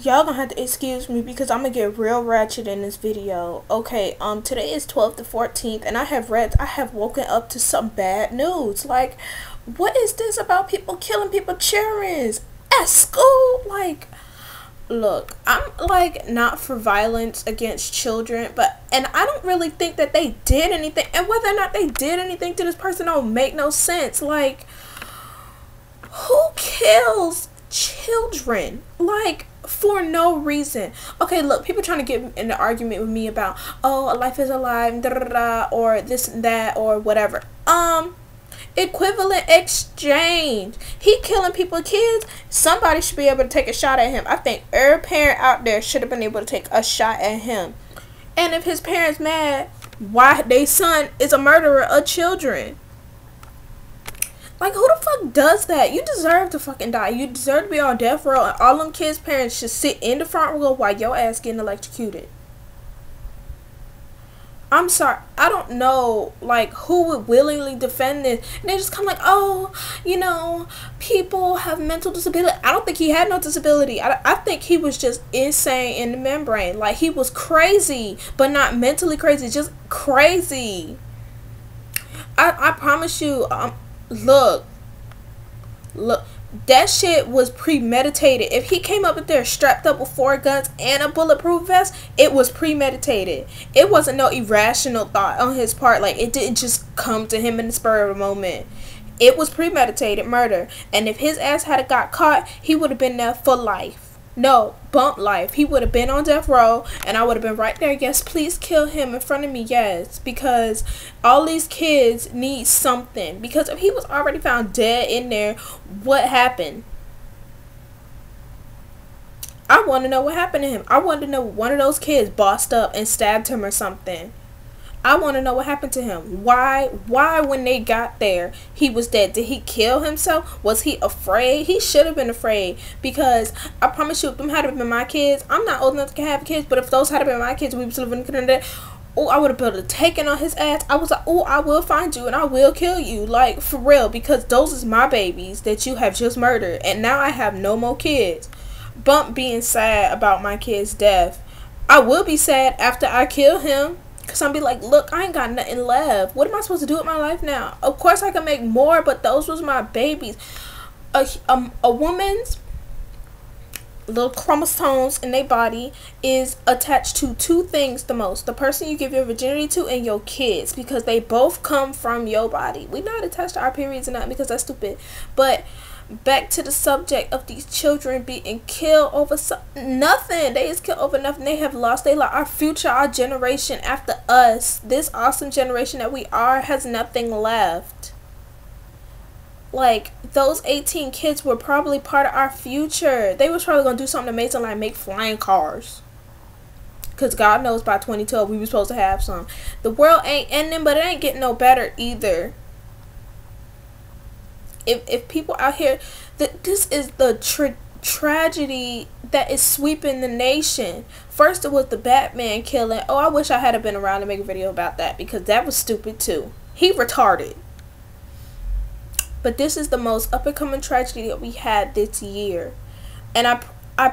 Y'all gonna have to excuse me because I'm gonna get real ratchet in this video. Okay, today is 12th to 14th, and I have woken up to some bad news. Like, what is this about people killing people children at school? Like, look, I'm like not for violence against children, and I don't really think that they did anything, and whether or not they did anything to this person don't make no sense. Like, who kills children? Like, for no reason. Okay, look, people trying to get in an argument with me about, oh, a life is alive, da da da, or this and that, or whatever. Equivalent exchange. He killing people, kids. Somebody should be able to take a shot at him. I think every parent out there should have been able to take a shot at him. And if his parents mad, why their son is a murderer of children? Like, who the fuck does that? You deserve to fucking die. You deserve to be on death row, and all them kids' parents should sit in the front row while your ass getting electrocuted. I'm sorry. I don't know, like, who would willingly defend this. And they just come like, oh, you know, people have mental disability. I don't think he had no disability. I think he was just insane in the membrane. Like, he was crazy, but not mentally crazy, just crazy. I promise you, look, that shit was premeditated. If he came up there strapped up with 4 guns and a bulletproof vest, it was premeditated. It wasn't no irrational thought on his part. Like, it didn't just come to him in the spur of a moment. It was premeditated murder. And if his ass had got caught, he would have been there for life. No, bump life. He would have been on death row, and I would have been right there. Yes, please kill him in front of me. Yes, because all these kids need something. Because if he was already found dead in there, what happened? I want to know what happened to him. I want to know one of those kids bossed up and stabbed him or something. I want to know what happened to him. Why when they got there, he was dead? Did he kill himself? Was he afraid? He should have been afraid, because I promise you, if them had been my kids, I'm not old enough to have kids, but if those had been my kids, we was living in the, oh, I would have been able to take it on his ass. I was like, oh, I will find you and I will kill you. Like, for real, because those is my babies that you have just murdered, and now I have no more kids. Bump being sad about my kid's death. I will be sad after I kill him. Because I'll be like, look, I ain't got nothing left. What am I supposed to do with my life now? Of course I can make more, but those was my babies. A woman's little chromosomes in their body is attached to 2 things the most. The person you give your virginity to and your kids. Because they both come from your body. We're not attached to our periods or nothing, because that's stupid. But back to the subject of these children being killed over nothing. They is killed over nothing. They have lost their life. Our future, our generation after us, this awesome generation that we are, has nothing left. Like, those 18 kids were probably part of our future. They was probably gonna do something amazing, like make flying cars. Because God knows by 2012 we were supposed to have some. The world ain't ending, but it ain't getting no better either. If people out here, this is the tragedy that is sweeping the nation. First it was the Batman killing. Oh, I wish I had been around to make a video about that, because that was stupid too. He retarded. But this is the most up and coming tragedy that we had this year. And I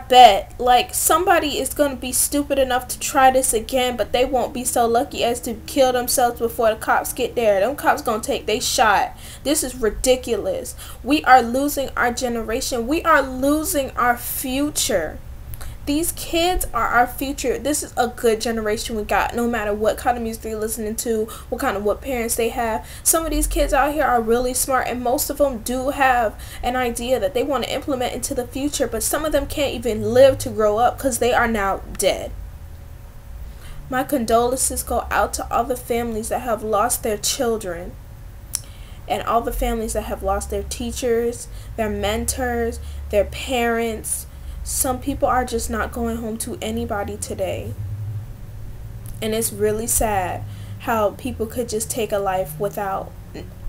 bet, like, somebody is going to be stupid enough to try this again, but they won't be so lucky as to kill themselves before the cops get there. Them cops going to take they shot. This is ridiculous. We are losing our generation. We are losing our future. These kids are our future. This is a good generation we got, no matter what kind of music they're listening to, what parents they have. Some of these kids out here are really smart, and most of them do have an idea that they want to implement into the future, but some of them can't even live to grow up because they are now dead. My condolences go out to all the families that have lost their children, and all the families that have lost their teachers, their mentors, their parents. Some people are just not going home to anybody today. And it's really sad how people could just take a life without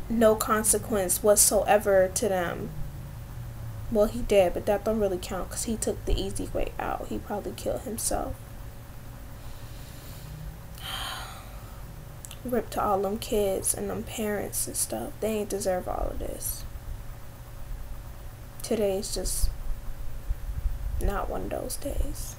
no consequence whatsoever to them. Well, he did, but that don't really count because he took the easy way out. He probably killed himself. Rip to all them kids and them parents and stuff. They ain't deserve all of this. Today is just Not one of those days.